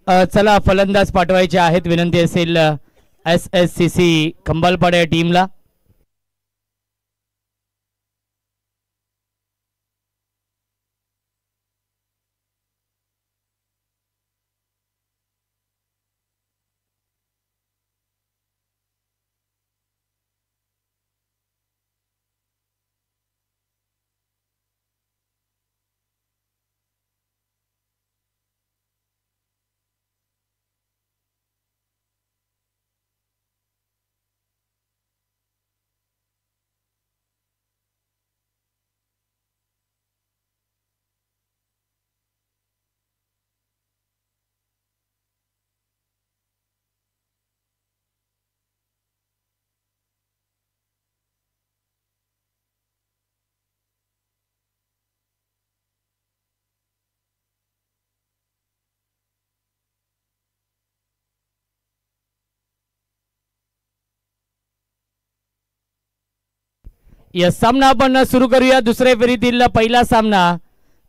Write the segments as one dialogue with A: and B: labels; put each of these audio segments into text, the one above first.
A: चला फलंदाज पाठवायचे आहेत, विनंती असेल SSCC खंबालपाडा या टीमला. या सामना आपण सुरू करूया. दुसऱ्या फेरीतील पहिला सामना.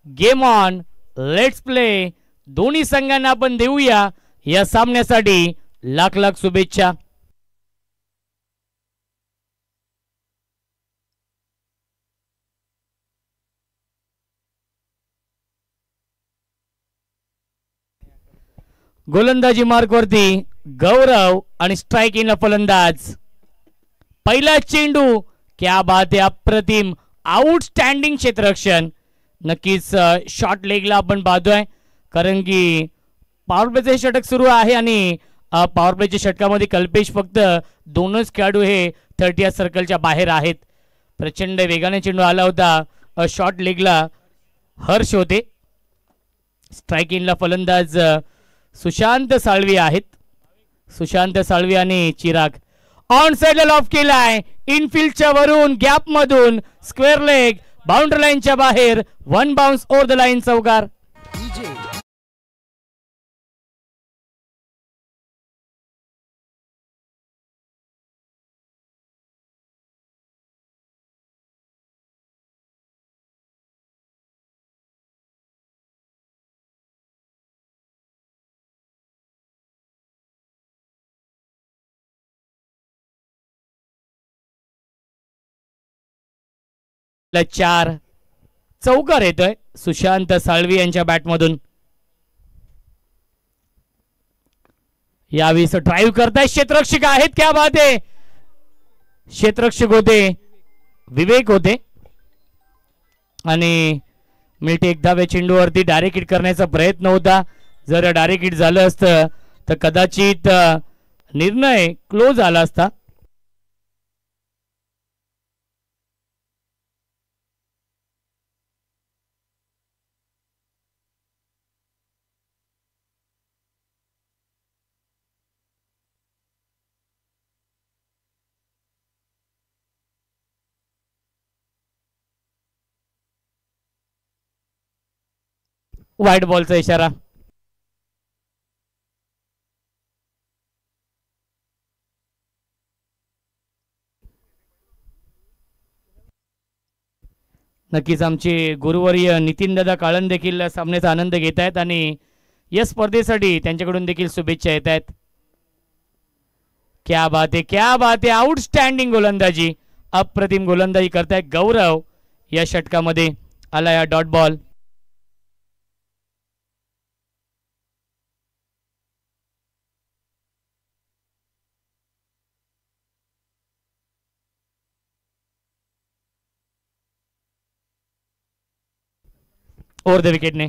A: Game on, let's play. दोन्ही संघांना आपण देऊया या सामन्यासाठी लाख लाख शुभेच्छा. गोलंदाजी मार्कवरती गौरव आणि स्ट्राइक इन फलंदाज. पहिला चेंडू, क्या बात आहे, अप्रतिम, आउटस्टँडिंग क्षेत्ररक्षण. नक्कीच शॉर्ट लेगला आपण पाहतोय, कारण की पॉवर प्लेचे षटक सुरू आहे आणि पॉवर प्लेच्या षटकामध्ये कल्पेश फक्त दोनच खेळाडू हे 30 सर्कलच्या बाहेर आहेत. प्रचंड वेगाने चेंडू आला होता शॉर्ट लेगला. हर्ष होते. स्ट्राइक इनला फलंदाज सुशांत साळवी आहेत. सुशांत साळवी आणि चिराग. ऑन साइडला लॉफ केलाय, इनफिल्डच्या वरून गॅप मधून स्क्वेअर लेग, बाउंड्री लाईनच्या बाहेर, 1 बाउन्स ओव्हर द लाईन, चौकार. चार, चौकार येतोय सुशांत साळवी यांच्या बॅटमधून. यावेळी ड्राईव्ह करताय, क्षेत्ररक्षक आहेत, क्या बात आहे. क्षेत्ररक्षक होते, विवेक होते आणि मिल्टी एक धावे चेंडूवरती डायरेक्ट हिट करण्याचा प्रयत्न होता. जर डायरेक्ट हिट झालं असतं तर कदाचित निर्णय क्लोज आला असता. व्हाईट बॉलचा इशारा. नक्कीच आमचे गुरुवर्य नितीन दादा काळन देखील सामन्याचा आनंद घेत आहेत आणि या स्पर्धेसाठी त्यांच्याकडून देखील शुभेच्छा येत आहेत. क्या बात आहे, क्या बात आहे, आउटस्टँडिंग गोलंदाजी, अप्रतिम गोलंदाजी करतायत गौरव. या षटकामध्ये आला या डॉट बॉल. ओव्हर द विकेटने.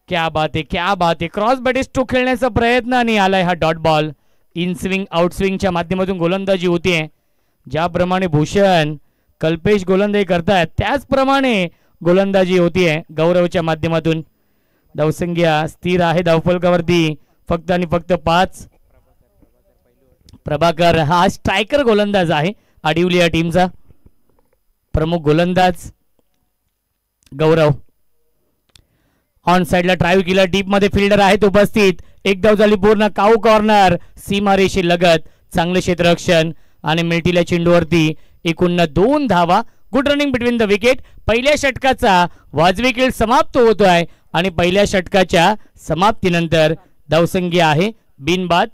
A: क्या बात आहे, क्या बात आहे, क्रॉस बॅट स्ट्रोक खेळण्याचा प्रयत्न आणि आलाय हा dot ball. In swing out स्विंगच्या माध्यमातून गोलंदाजी होतीये. ज्याप्रमाणे भूषण कल्पेश गोलंदाजी करतायत त्याचप्रमाणे गोलंदाजी होतीये गौरवच्या माध्यमातून. धावसंख्या स्थिर आहे धावफलकावरती फक्त आणि फक्त 5. प्रभाकर हा स्ट्रायकर गोलंदाज आहे आडिवली या टीमचा. प्रमुख गोलंदाज गौरव. ऑन साइडला ड्राईव्ह केला, डीप मध्ये फिल्डर आहेत उपस्थित. एक धाव झाली पूर्ण. काऊ कॉर्नर, सीमारेषे लगत, चांगले क्षेत्ररक्षण आणि मिल्टीला चेंडूवरती एकूण 2 धावा. Good running between the wicket. पहिल्या षटकाचा वाजवी खेळ समाप्त होतोय आणि पहिल्या षटकाच्या समाप्तीनंतर धावसंख्या आहे बिनबाद.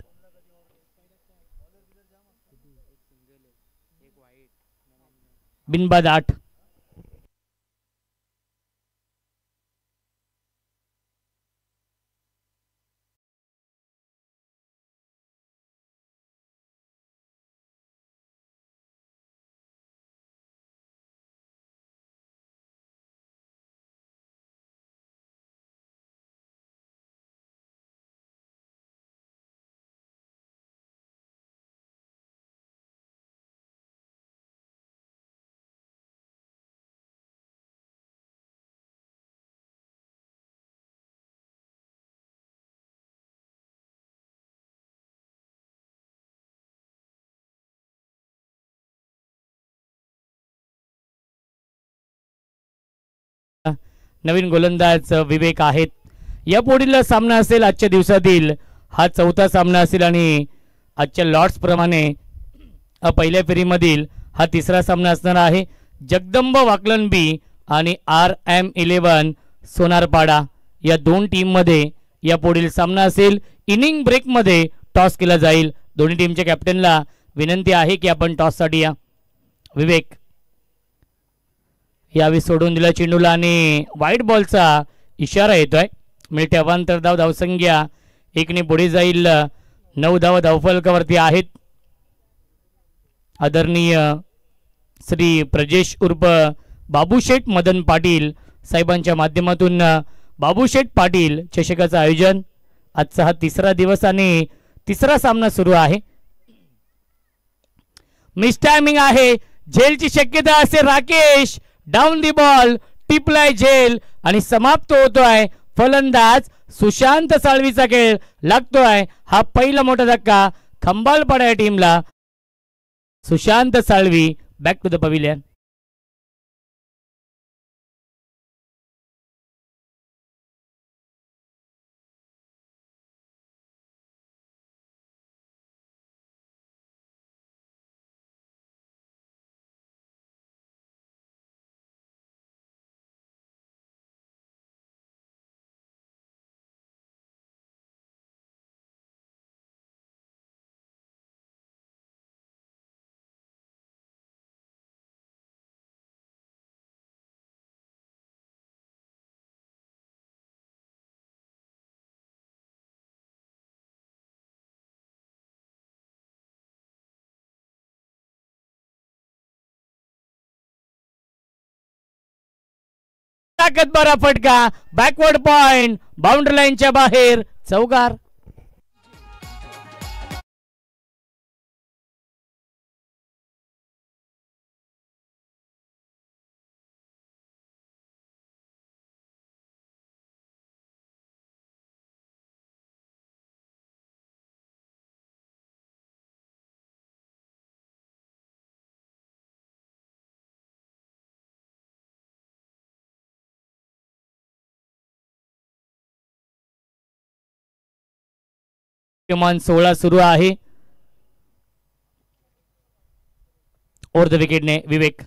A: बिनबाद 8. नवीन गोलंदाज विवेक आहेत. या पुढील सामना असेल आजच्या दिवसातील हा चौथा सामना असेल आणि आजच्या लॉट्स प्रमाणे पहिल्या फेरीमधील हा तिसरा सामना असणार आहे. जगदंब वाकलन बी आणि RM11 सोनारपाडा या दोन टीम मध्ये या पुढील सामना असेल. इनिंग ब्रेक मध्ये टॉस केला जाईल. दोन्ही टीमच्या कॅप्टनला विनंती आहे की आपण टॉस साठी या. विवेक यावेळी सोडून दिला चेंडूला आणि व्हाईट बॉलचा इशारा येतोय. मिळते अवांतर धाव. धावसंख्या 1 ने पुढे जाईल. 9 धावा धावफलकावरती आहेत. आदरणीय श्री प्रजेश उर्फ बाबूशेठ मदन पाटील साहेबांच्या माध्यमातून बाबूशेठ पाटील चषकाचं आयोजन. आजचा हा तिसरा दिवस आणि तिसरा सामना सुरू आहे. मिस टायमिंग आहे. झेलची शक्यता असे. राकेश डाऊन दी बॉल टिपलाय झेल आणि समाप्त होतोय. फलंदाज सुशांत साळवीचा खेळ लागतोय. हा पहिला मोठा धक्का खंबालपाडा या टीमला. Sushant Salvi back to the pavilion. ताकदभरा फटका. बॅकवर्ड पॉइंट बाउंड्री लाईनच्या बाहेर. चौकार. किमान 16 सुरू आहे. ओव्हर द विकेटने विवेक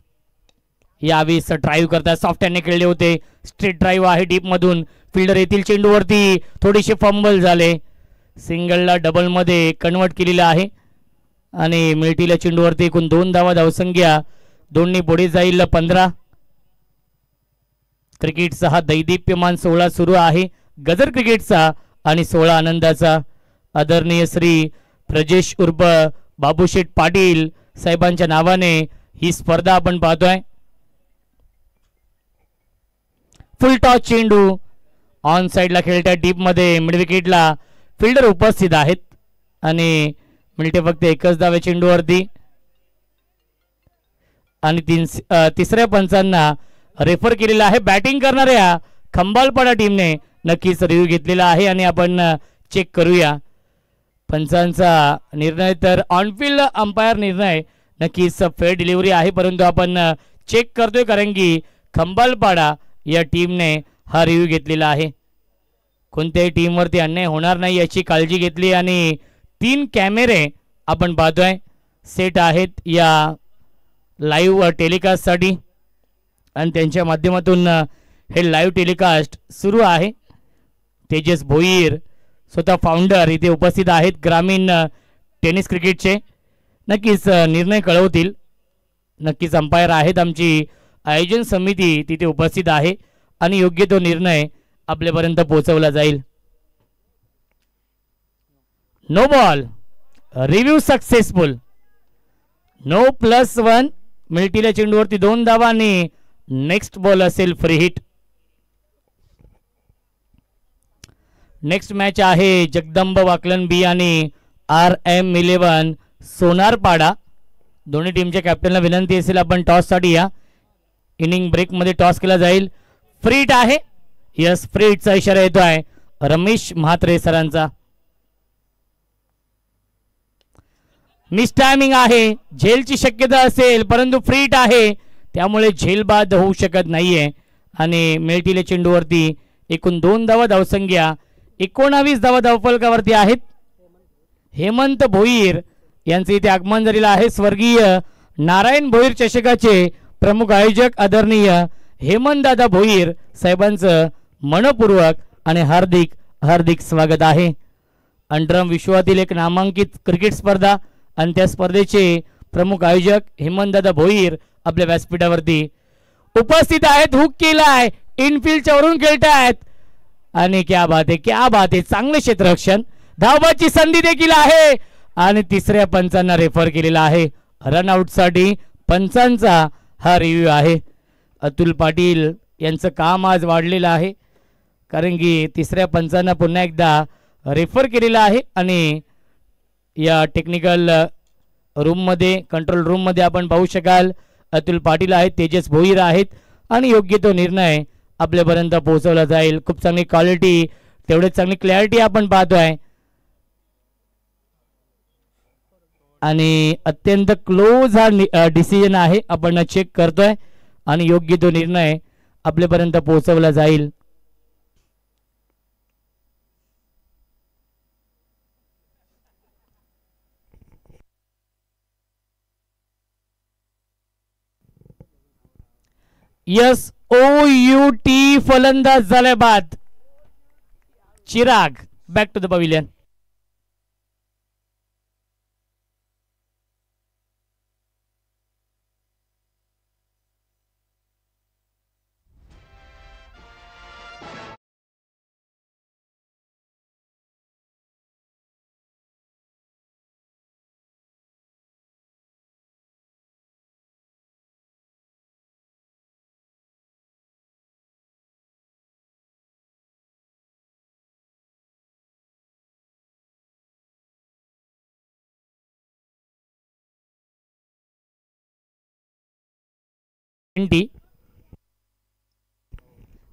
A: यावेळी ड्राईव्ह करतात. सॉफ्ट हँडने खेळले होते. स्ट्रेट ड्राईव्ह आहे डीप मधून. फिल्डर येथील चेंडूवरती थोडीशी फंबल झाले. सिंगलला डबल मध्ये कन्वर्ट केलेलं आहे आणि मिळतीला चेंडूवरती एकूण 2 धावा. धावसंख्या 2 ने पुढे जाईल 15. क्रिकेटचा हा दैदिप्यमान 16 सुरू आहे. गजर क्रिकेटचा आणि 16 आनंदाचा. आदरणीय श्री प्रजेश उर्फ बाबूशेठ पाटील साहेबांच्या नावाने ही स्पर्धा आपण पाहतोय. फुल टॉस चेंडू ऑन साइडला खेळत्या डीप मध्ये. मिड विकेटला फिल्डर उपस्थित आहेत आणि मिळते फक्त एकच धाव चेंडूवरती आणि तिसऱ्या पंचांना रेफर केलेला आहे. बॅटिंग करणाऱ्या खंबालपाडा टीमने नक्कीच रिव्ह्यू घेतलेला आहे आणि आपण चेक करूया. पंचांचा निर्णय तर ऑनफिल्ड अंपायर निर्णय नक्कीच फेअर डिलिव्हरी आहे, परंतु आपण चेक करतोय कारण की खंबालपाडा या टीमने हा रिव्ह्यू घेतलेला आहे. कोणत्याही टीमवरती अन्याय होणार नाही याची काळजी घेतली आणि 3 कॅमेरे आपण पाहतोय सेट आहेत या लाईव्ह टेलिकास्टसाठी आणि त्यांच्या माध्यमातून हे लाईव्ह टेलिकास्ट सुरू आहे. तेजस भोईर स्वतः फाउंडर इथे उपस्थित आहेत ग्रामीण टेनिस क्रिकेटचे. नक्कीच निर्णय कळवतील. नक्कीच अंपायर आहेत, आमची आयोजन समिती तिथे उपस्थित आहे आणि योग्य तो निर्णय आपल्यापर्यंत पोहोचवला जाईल. No ball, review successful. No +1 मिळतील चेंडूवरती 2 धावा आणि नेक्स्ट बॉल असेल फ्री हिट. नेक्स्ट मॅच आहे जगदंब वाकलन बी आणि RM11 सोनारपाडा. दोन्ही टीमच्या कॅप्टनला विनंती असेल आपण टॉस साठी या. इनिंग ब्रेक मध्ये टॉस केला जाईल. फ्री हिट आहे. यस, फ्री हिटचा इशारा येतो आहे रमेश म्हात्रे सरांचा. मिस टायमिंग आहे, झेलची शक्यता असेल परंतु फ्री हिट आहे त्यामुळे झेल बाद होऊ शकत नाहीये आणि मिळतील चेंडूवरती एकूण 2 धावा धावसंख्या 19 धावा धावफलकावरती आहेत. हेमंत भोईर यांचे इथे आगमन झालेलं आहे. स्वर्गीय नारायण भोईर चषकाचे प्रमुख आयोजक आदरणीय हेमंतदादा भोईर साहेबांचं मनपूर्वक आणि हार्दिक हार्दिक स्वागत आहे. अंडरम विश्वातील एक नामांकित क्रिकेट स्पर्धा आणि त्या स्पर्धेचे प्रमुख आयोजक हेमंतदादा भोईर आपल्या व्यासपीठावरती उपस्थित आहेत. हुक केलाय, इनफिल्डच्या वरून खेळतायत आणि क्या बात आहे, क्या बात आहे. चांगले क्षेत्ररक्षण, धावाची संधी देखील आहे आणि तिसऱ्या पंचांना रेफर केलेला आहे. रनआउट साठी पंचांचा हा रिव्ह्यू आहे. अतुल पाटील यांचं काम आज वाढलेलं आहे कारण की तिसऱ्या पंचांना पुन्हा एकदा रेफर केलेला आहे आणि या टेक्निकल रूममध्ये, कंट्रोल रूममध्ये आपण पाहू शकाल अतुल पाटील आहेत, तेजस भोईर आहेत आणि योग्य तो निर्णय आपल्यापर्यंत पोहोचवला जाईल. खूप चांगली क्वालिटी, तेवढेच चांगली क्लॅरिटी आपण पाहतोय आणि अत्यंत क्लोज हा डिसिजन आहे. आपण चेक करतोय आणि योग्य तो निर्णय आपल्यापर्यंत पोहोचवला जाईल. SOUT फलंदाज झाल्या बाद. Chirag back to the pavilion.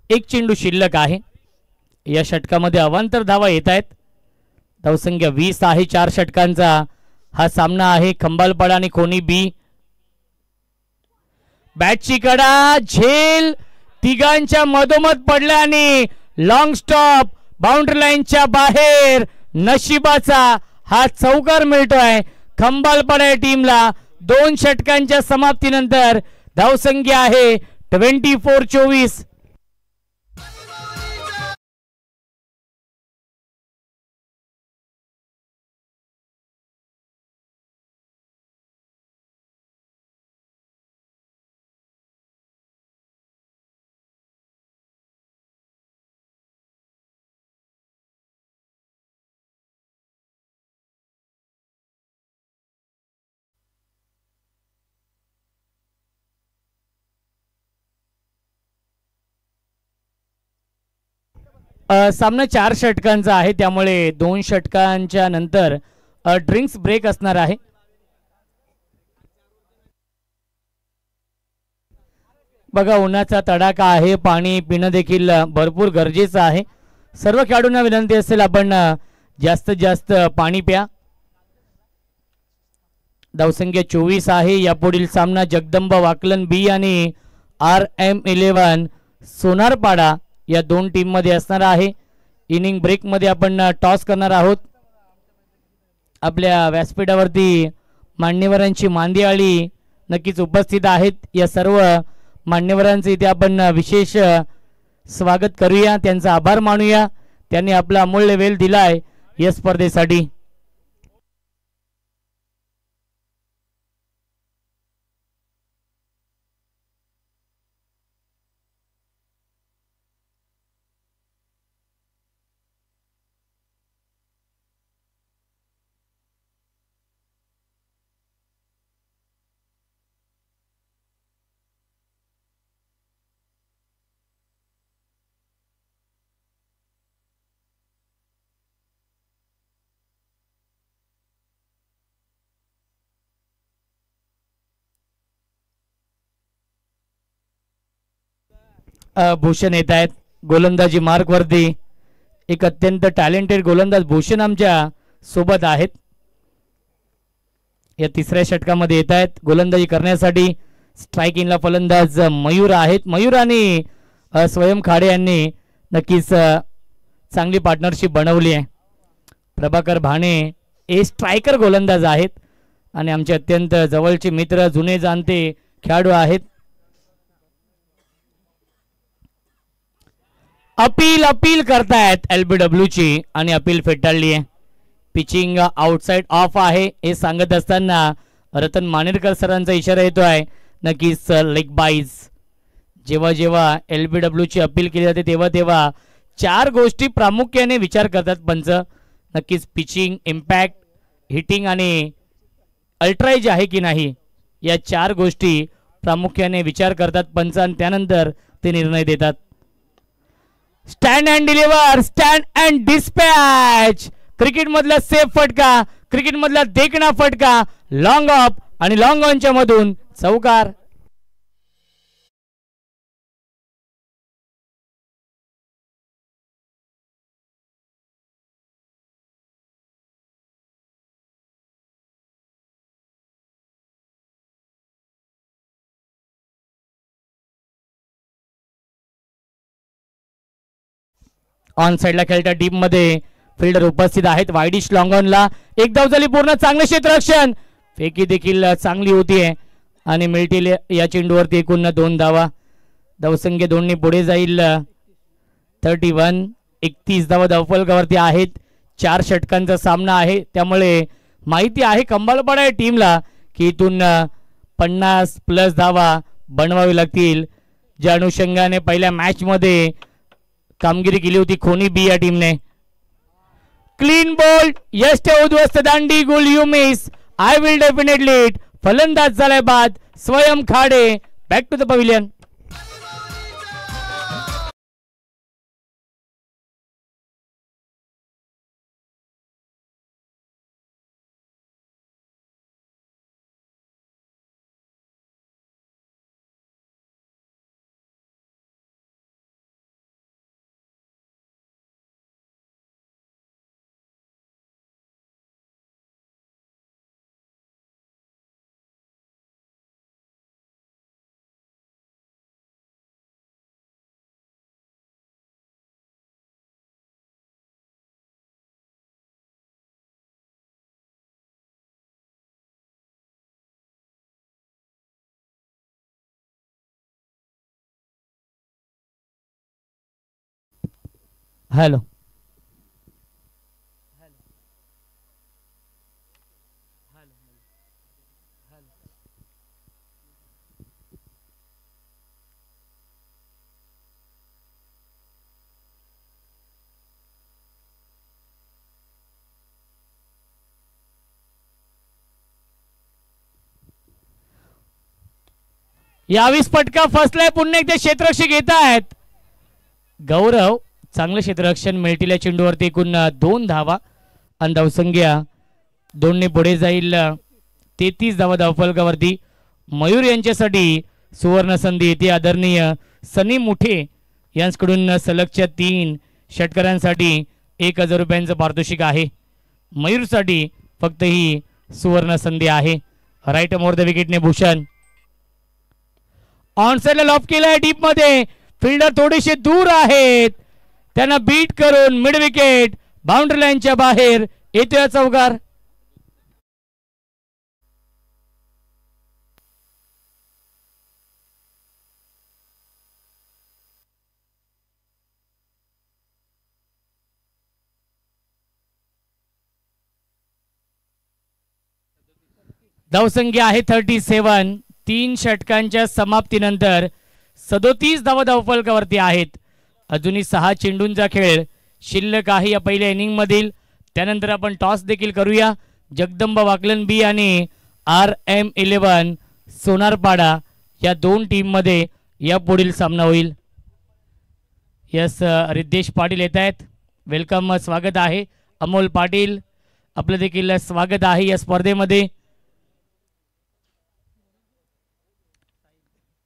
A: एक चेंडू शिल्लक आहे. या षटकामध्ये अवांतर धावा येत आहेत. धावसंख्या 20 आहे. 4 षटकांचा हा सामना आहे. खंबालपाडा आणि कोणी बी. बॅटची कडा, झेल तिघांच्या मधोमध पडला आणि लॉंग स्टॉप बाउंड्री लाईनच्या बाहेर. नशिबाचा हा चौकार मिळतोय खंबालपाडा या टीमला. 2 षटकांच्या समाप्तीनंतर धावसंख्या आहे 24-24. सामना 4 षटकांचा आहे त्यामुळे 2 षटकांच्या नंतर ड्रिंक्स ब्रेक असणार आहे. बघा, उन्हाचा तडाखा आहे. पाणी पिणं देखील भरपूर गरजेचं आहे. सर्व खेळाडूंना विनंती असेल आपण जास्तीत जास्त पाणी प्या. धावसंख्या 24 आहे. यापुढील सामना जगदंब वाकलन बी आणि RM11 सोनारपाडा या 2 टीम मध्ये असणार आहे. इनिंग ब्रेक मध्ये आपण टॉस करणार आहोत. आपल्या व्यासपीठावरती मान्यवरांची मांदियाळी नक्कीच उपस्थित आहेत. या सर्व मान्यवरांचे इथे आपण विशेष स्वागत करूया, त्यांचा आभार मानूया. त्यांनी आपला अमूल्य वेळ दिलाय या स्पर्धेसाठी. भूषण येत आहेत गोलंदाजी मार्क वरती. एक अत्यंत टॅलेंटेड गोलंदाज भूषण आमच्या सोबत आहेत. या तिसऱ्या षटकामध्ये येत आहेत गोलंदाजी करण्यासाठी. स्ट्रायकिंगला फलंदाज मयूर आहेत. मयूर आणि स्वयं खाडे यांनी नक्कीच चांगली पार्टनरशिप बनवली आहे. प्रभाकर भाणे हे स्ट्रायकर गोलंदाज आहेत आणि आमचे अत्यंत जवळचे मित्र जुने जाणते खेळाडू आहेत. अपील करतायत LBW ची आणि अपील फेटाळली आहे. पिचिंग आउटसाइड ऑफ आहे हे सांगत असताना रतन मानेरकर सरांचा इशारा येतोय. नक्कीच लेग बाईज. जेव्हा जेव्हा LBW ची अपील केली जाते तेव्हा तेव्हा 4 गोष्टी प्रामुख्याने विचार करतात पंच. नक्कीच पिचिंग, इम्पॅक्ट, हिटिंग आणि अल्ट्राइज आहे की नाही या 4 गोष्टी प्रामुख्याने विचार करतात पंच आणि त्यानंतर ते निर्णय देतात. Stand and deliver, stand and dispatch. Cricket मधला सेफ फटका, क्रिकेट मधला देखणा फटका, लॉंग ऑफ आणि लॉंग ऑनच्या मधून चौकार. ऑन साइडला खेळत्या डीप मध्ये फिल्डर उपस्थित आहेत. वाईडिश लॉंग ऑनला एक धाव झाली पूर्ण. चांगले क्षेत्ररक्षण, फेकी देखील चांगली होतीये आणि मिळतील या चेंडूवरती एकूण 2 धावा. धावसंख्या 2 ने पुढे जाईल. 31 धावा धावफलकावरती आहेत. 4 षटकांचा सामना आहे त्यामुळे माहिती आहे कंबालपाडा टीमला की इथून 50+ धावा बनवावी लागतील. ज्या अनुषंगाने पहिल्या मॅच मध्ये कामगिरी केली होती खोनी बी या टीमने. क्लीन बॉल, यश उद्ध्वस्त दांडी, गोल you miss, I will definitely it. फलंदाज झालाय बाद. Swayam Khade back to the pavilion. Hello. यावीस फटका फसलाय. पुन्हा एकदा क्षेत्ररक्षक येत आहेत. गौरव चांगलं क्षेत्ररक्षण मिळतील या चेंडूवरती एकूण 2 धावा आणि धावसंख्या 2 ने पुढे जाईल. 33 धावा धावफलकावरती. मयूर यांच्यासाठी सुवर्ण संधी येते. आदरणीय सनी मुठे यांच्याकडून सलगच्या 3 षटकारांसाठी 1000 रुपयांचं पारितोषिक आहे. मयूरसाठी फक्त ही सुवर्ण संधी आहे. राईट मोर द विकेटने भूषण ऑन साइडला लॉफ केलाय डीप मध्ये. फिल्डर थोडेसे दूर आहेत. त्यांना बीट करून मिड विकेट बाउंड्री लाईनच्या बाहेर येतोय चौकार. धावसंख्या आहे 37. 3 षटकांच्या समाप्तीनंतर 37 धावा धावफलकावरती आहेत. अजूनही 6 चेंडूंचा खेळ शिल्लक आहे या पहिल्या इनिंग मधील. त्यानंतर आपण टॉस देखील करूया. जगदंबा वाकलन बी आणि RM11 सोनारपाडा या दोन टीम मध्ये या पुढील सामना होईल. यस, रिद्धेश पाटील येत आहेत. वेलकम, स्वागत आहे. अमोल पाटील आपलं देखील स्वागत आहे या स्पर्धेमध्ये.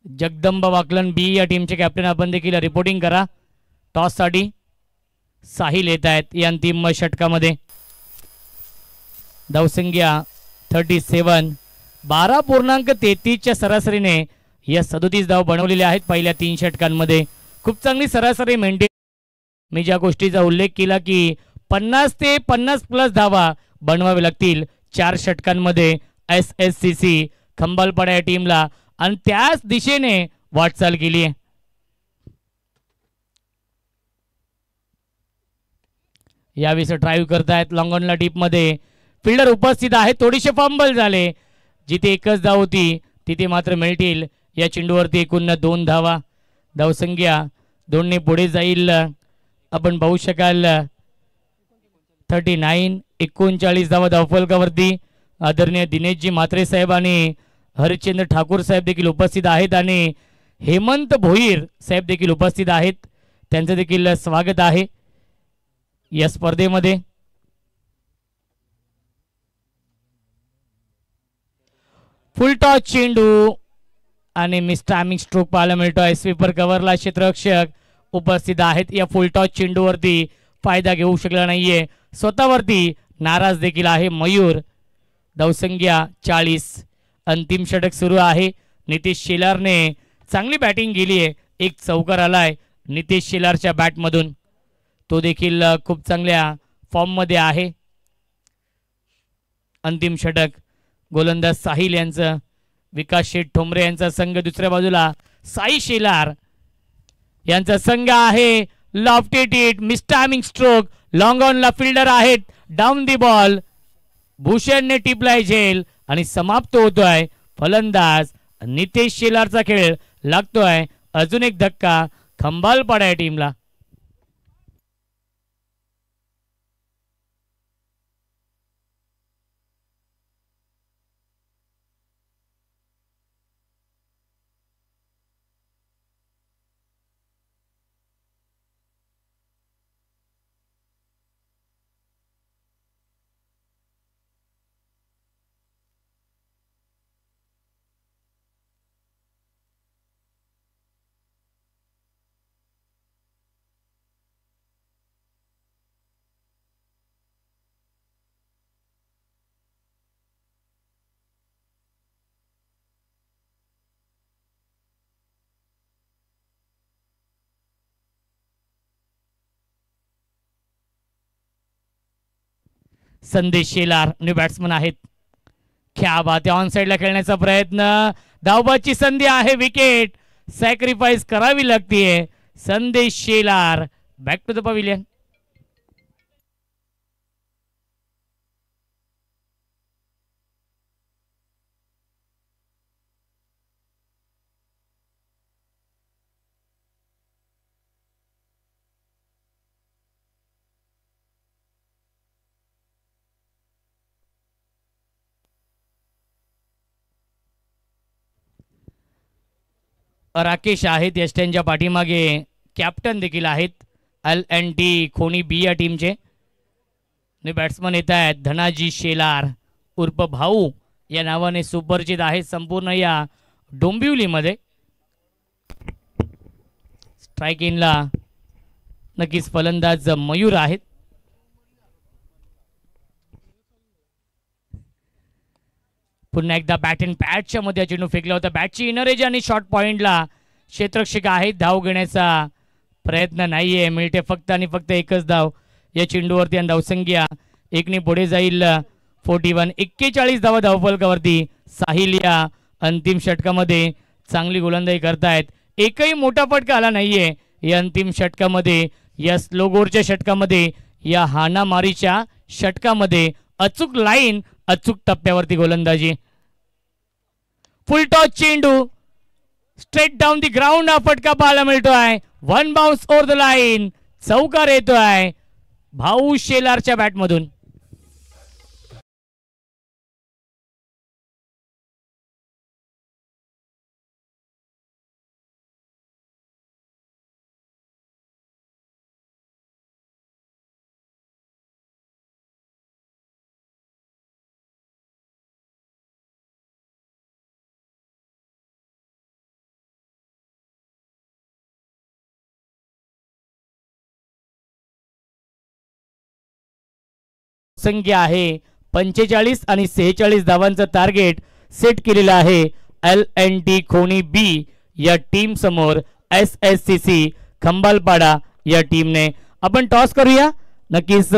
A: जगदंबा वाकलन बी या टीमचे कॅप्टन आपण देखील रिपोर्टिंग करा. टॉस साठी साहिल येत आहेत या अंतिम षटकामध्ये. धावसंख्या 37. 12.33च्या सरासरीने या 37 धाव बनवलेल्या आहेत पहिल्या 3 षटकांमध्ये. खूप चांगली सरासरी मेंटेन. मी ज्या गोष्टीचा उल्लेख केला की 50 ते 50+ धावा बनवावे लागतील 4 षटकांमध्ये SSCC खंबालपाडा या टीमला, आणि त्याच दिशेने वाटचाल केली आहे. यावेळी ड्राईव्ह करतायत लॉंगॉनला डीप मध्ये. फिल्डर उपस्थित आहे. थोडीशे फंबल झाले. जिथे एकच धाव होती तिथे मात्र मिळतील या चेंडूवरती एकूण 2 धावा. धावसंख्या 2ने पुढे जाईल. आपण पाहू शकाल 39. 39 धावा धावफलकावरती. आदरणीय दिनेशजी म्हात्रे साहेब आणि हरिश्चंद्र ठाकूर साहेब देखील उपस्थित आहेत आणि हेमंत भोईर साहेब देखील उपस्थित आहेत. त्यांचं देखील स्वागत आहे या स्पर्धेमध्ये. फुल टॉस चेंडू आणि मिस्टर टायमिंग स्ट्रोक पाहायला मिळतोय. स्वीपर कव्हरला क्षेत्ररक्षक उपस्थित आहेत. या फुल टॉस चेंडूवरती फायदा घेऊ शकला नाहीये. स्वतःवरती नाराज देखील आहे मयूर. धावसंख्या 40. अंतिम षटक सुरू आहे. नितेश शेलारने चांगली बॅटिंग केली आहे. एक चौकार आलाय नितेश शेलारच्या बॅटमधून. तो देखील खूप चांगल्या फॉर्म मध्ये आहे. अंतिम षटक गोलंदाज साहिल यांचं. विकास शेठ ठोंबरे यांचा संघ दुसऱ्या बाजूला. साई शेलार यांचा संघ आहे. Lofted it, miss timing stroke. Long ऑनला फिल्डर आहेत. Down the ball. भूषणने टिपलाय झेल आणि समाप्त होतोय. फलंदाज नितेश शेलारचा खेळ लागतोय. अजून एक धक्का खंबालपाडा या टीमला. संदेश शेलार न्यू बॅट्समन आहेत. क्या बात आहे. ऑन साइडला खेळण्याचा प्रयत्न. धावबाची संधी आहे. विकेट सॅक्रिफाईस करावी लागतीये. Sandesh Shelar back to the pavilion. Rakesh आहेत यष्ट्यांच्या पाठीमागे. कॅप्टन देखील आहेत. LNT खोनी बी या टीमचे. बॅट्समन येत आहेत धनाजी शेलार उर्फ भाऊ या नावाने सुपरिचित आहेत संपूर्ण या डोंबिवलीमध्ये. स्ट्राइक इनला नक्कीच फलंदाज मयूर आहेत. पुन्हा एकदा बॅट अँड पॅडच्या मध्ये चेंडू फेकला होता. बॅटची इनर एज आणि शॉर्ट पॉइंटला क्षेत्ररक्षक आहेत. धाव घेण्याचा प्रयत्न नाहीये. मिळते फक्त आणि फक्त एकच धाव या चेंडूवरती आणि धावसंख्या 1ने पुढे जाईल. 41. 41 धावा धावफलकावरती. साहिल या अंतिम षटकामध्ये चांगली गोलंदाजी करतायत. एकही मोठा फटका आला नाहीये या अंतिम षटकामध्ये. या स्लोगोरच्या षटकामध्ये, या हाणामारीच्या षटकामध्ये अचूक लाईन, अचूक टप्प्यावरती गोलंदाजी. फुल टॉस चेंडू स्ट्रेट डाऊन दी ग्राउंड हा फटका पाहायला मिळतोय. One bounce over the line. चौकार येतोय भाऊ शेलारच्या बॅटमधून. संख्या आहे 45 आणि 46 धावांचं टार्गेट सेट केलेलं आहे LNT खोणी बी या टीम समोर SSCC खंबालपाडा या टीमने. आपण टॉस करूया. नक्कीच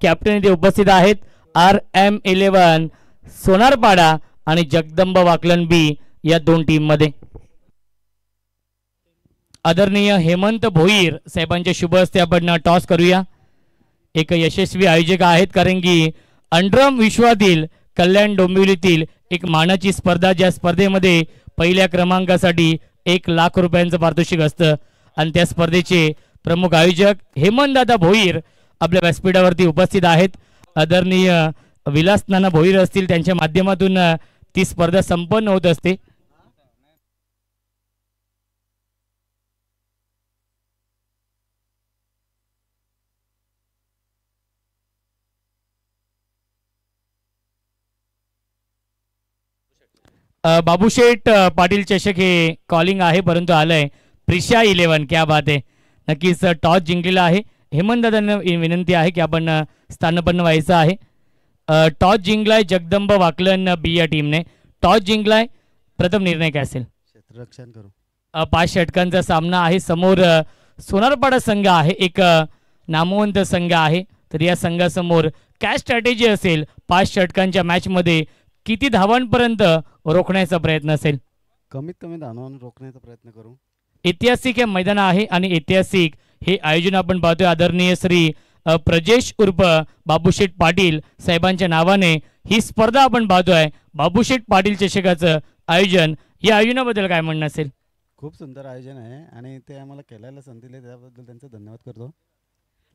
A: कॅप्टन इथे उपस्थित आहेत. RM11 सोनारपाडा आणि जगदंब वाकलन बी या दोन टीम मध्ये. आदरणीय हेमंत भोईर साहेबांच्या शुभ हस्ते आपण टॉस करूया. एक यशस्वी आयोजक आहेत कारण की अंडरम विश्वातील कल्याण डोंबिवलीतील एक मानाची स्पर्धा, ज्या स्पर्धेमध्ये पहिल्या क्रमांकासाठी 1 लाख रुपयांचं पारितोषिक असतं आणि त्या स्पर्धेचे प्रमुख आयोजक हेमंतदादा भोईर आपल्या व्यासपीठावरती उपस्थित आहेत. आदरणीय विलास नाना भोईर असतील, त्यांच्या माध्यमातून ती स्पर्धा संपन्न होत असते. बाबूशेठ पाटील चषक हे कॉलिंग आहे, परंतु आलंय प्रिशा 11. क्या बात आहे. नक्कीच टॉस जिंकलेला आहे. हेमंत दादांना विनंती आहे की आपण स्थानपन्न व्हायचं आहे. टॉस जिंकलाय जगदंब वाकलन बी या टीमने. टॉस जिंकलाय. प्रथम निर्णय काय असेल?
B: क्षेत्ररक्षण करू.
A: 5 षटकांचा सामना आहे. समोर सोनारपाडा संघ आहे, एक नामवंत संघ आहे. तर या संघासमोर काय स्ट्रॅटेजी असेल? 5 षटकांच्या मॅच मध्ये किती धावांपर्यंत रोखण्याचा प्रयत्न असेल?
B: कमीत कमी धावांवर रोखण्याचा प्रयत्न करू.
A: ऐतिहासिक हे मैदान आहे आणि ऐतिहासिक हे आयोजन आपण पाहतोय. आदरणीय श्री प्रजेश उर्फ बाबूशेठ पाटील साहेबांच्या नावाने ही स्पर्धा आपण पाहतोय. बाबूशेठ पाटील चषकाचं आयोजन, या आयोजनाबद्दल काय म्हणणं असेल?
B: खूप सुंदर आयोजन आहे आणि ते आम्हाला खेळायला संधी दिली त्याबद्दल त्यांचा धन्यवाद करतो.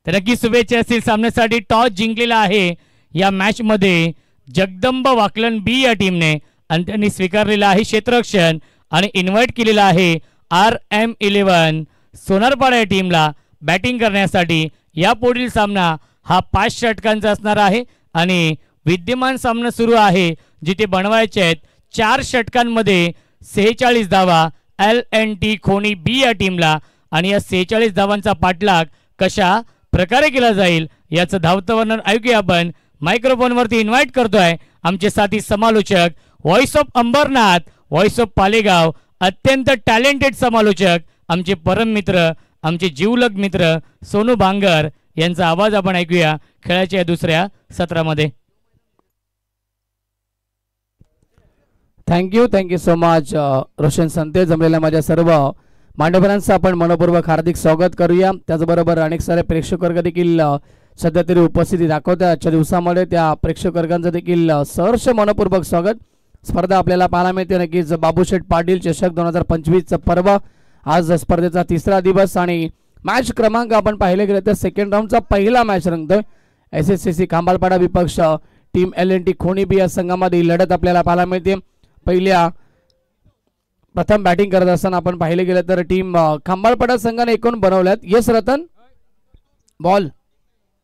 A: तर नक्की शुभेच्छा असतील सामन्यासाठी. टॉस जिंकलेला आहे या मॅच मध्ये जगदंब वाकलन बी या टीमने आणि त्यांनी स्वीकारलेला आहे क्षेत्ररक्षण आणि इन्व्हाइट केलेला आहे RM11 सोनारपाडा या टीमला बॅटिंग करण्यासाठी. या पुढील सामना हा 5 षटकांचा असणार आहे आणि विद्यमान सामना सुरू आहे जिथे बनवायचे आहेत 4 षटकांमध्ये 46 धावा LNT खोणी बी या टीमला. आणि या 46 धावांचा पाठलाग कशा प्रकारे केला जाईल याचं धावतं वर्णन ऐकूया आपण. मायक्रोफोन वरती इन्व्हाइट करतोय आमचे साथी समालोचक, voice of Ambarnath, voice of Palegaon, अत्यंत टॅलेंटेड समालोचक, आमचे परम मित्र, आमचे जीवलग मित्र सोनू बांगर यांचा आवाज आपण ऐकूया खेळाच्या दुसऱ्या सत्रामध्ये.
C: Thank you so much Roshan संते. जमलेल्या माझ्या सर्व मान्यवरांचं आपण मनपूर्वक हार्दिक स्वागत करूया. त्याचबरोबर अनेक सारे प्रेक्षक वर्ग देखील सध्या तरी उपस्थिती दाखवतात आजच्या दिवसामध्ये. त्या प्रेक्षक वर्गांचं देखील सहर्ष मनपूर्वक स्वागत. स्पर्धा आपल्याला पाहायला मिळते नक्कीच बाबूशेठ पाटील चषक 2025चं पर्व. आज स्पर्धेचा 3रा दिवस आणि मॅच क्रमांक आपण पाहिले गेले तर सेकंड राऊंडचा पहिला मॅच रंगतोय. SSCC खांबालपाडा विपक्ष टीम LNT खोणी बी या संघामध्ये लढत आपल्याला पाहायला मिळते. प्रथम बॅटिंग करत असताना आपण पाहिले गेले तर टीम खांबालपाडा संघाने एकूण बनवल्यात. येस रतन, बॉल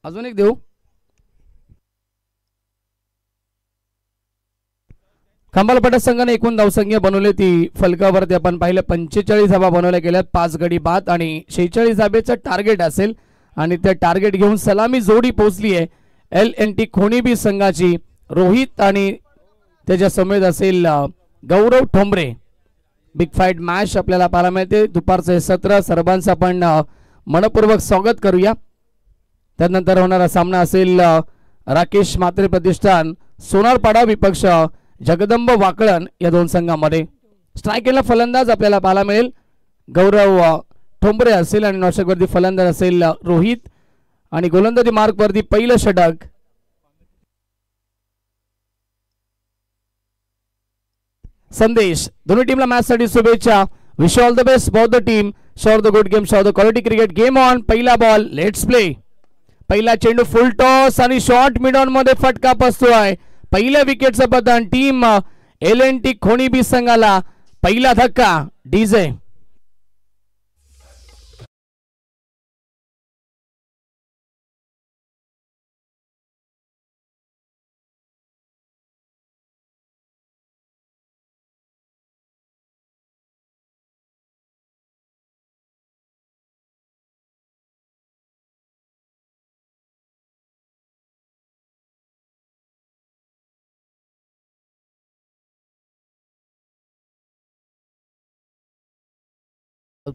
C: अजून एक देऊ. खांबालपाडा संघाने एकूण धावसंख्या बनवली ती फलकावरती आपण पाहिलं 45 धावा बनवल्या गेल्यात. 5 गडी बाद आणि 46 धाबेचं टार्गेट असेल आणि ते टार्गेट घेऊन सलामी जोडी पोहोचली आहे LNT खोणी बी संघाची. रोहित आणि त्याच्या समेत असेल गौरव ठोंबरे. बिग फाईट मॅच आपल्याला पाहायला मिळते. दुपारचं हे सत्र सर्वांचं आपण मनपूर्वक स्वागत करूया. त्यानंतर होणारा सामना असेल राकेश मात्रे प्रतिष्ठान सोनारपाडा विपक्ष जगदंब वाकळण या दोन संघामध्ये. स्ट्रायकिंगला फलंदाज आपल्याला पाहायला मिळेल गौरव ठोंबरे असेल आणि नॉटषटकवरती फलंदाज असेल रोहित आणि गोलंदाजी मार्कवरती पहिलं षटक संदेश. दोन्ही टीमला मॅच साठी शुभेच्छा. Wish all the best both the team. Sure the good game, sure the quality cricket. Game on. पहिला बॉल, लेट्स प्ले. पहिला चेंडू फुल टॉस आणि शॉर्ट मिड ऑन मध्ये फटका बसतोय. पहिल्या विकेटचं बदन टीम LNT खोणी बी संघाला. पहिला धक्का डीजे.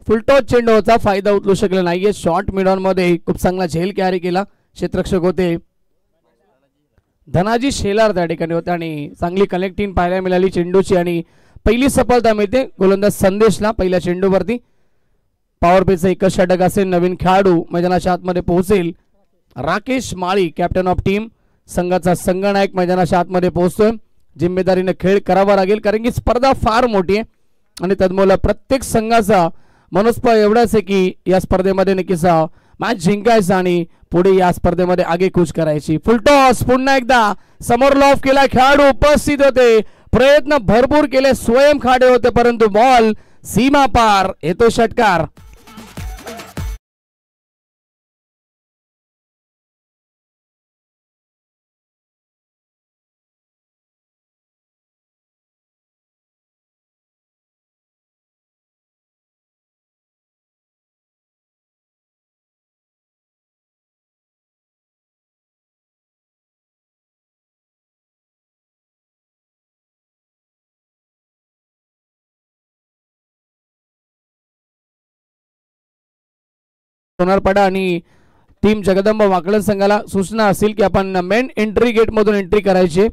C: फुलटॉस चेंडूचा फायदा उचलू शकला नाहीये. शॉर्ट मिडॉन मध्ये खूप चांगला झेल कॅरी केला. क्षेत्ररक्षक होते धनाजी शेलार त्या ठिकाणी होते आणि चांगली कनेक्टिंग पाहायला मिळाली चेंडूची आणि पहिली सफलता मिळते गोलंदाज संदेशला पहिल्या चेंडूवरती. पॉवर प्लेचं एकच षटक असेल. नवीन खेळाडू मैदानाच्या आतमध्ये पोहोचेल. राकेश माळी कॅप्टन ऑफ टीम संघाचा संघनायक मैदानाच्या आतमध्ये पोहोचतोय. जिम्मेदारीने खेळ करावा लागेल कारण की स्पर्धा फार मोठी आहे आणि तद्मूलक प्रत्येक संघाचा मनोस्पा एवढाच आहे की या स्पर्धेमध्ये नक्कीच मॅच जिंकायचा आणि पुढे या स्पर्धेमध्ये आगेकूच करायची. फुलटॉस पुन्हा एकदा समोर लॉफ केला. खेळाडू उपस्थित होते. प्रयत्न भरपूर केले. स्वयं खाडे होते परंतु बॉल सीमा पार. येतो षटकार. सोनारपाडा आणि टीम जगदंबा वाकड संघाला सूचना असेल की आपण मेन एंट्री गेट मधून एंट्री करायची.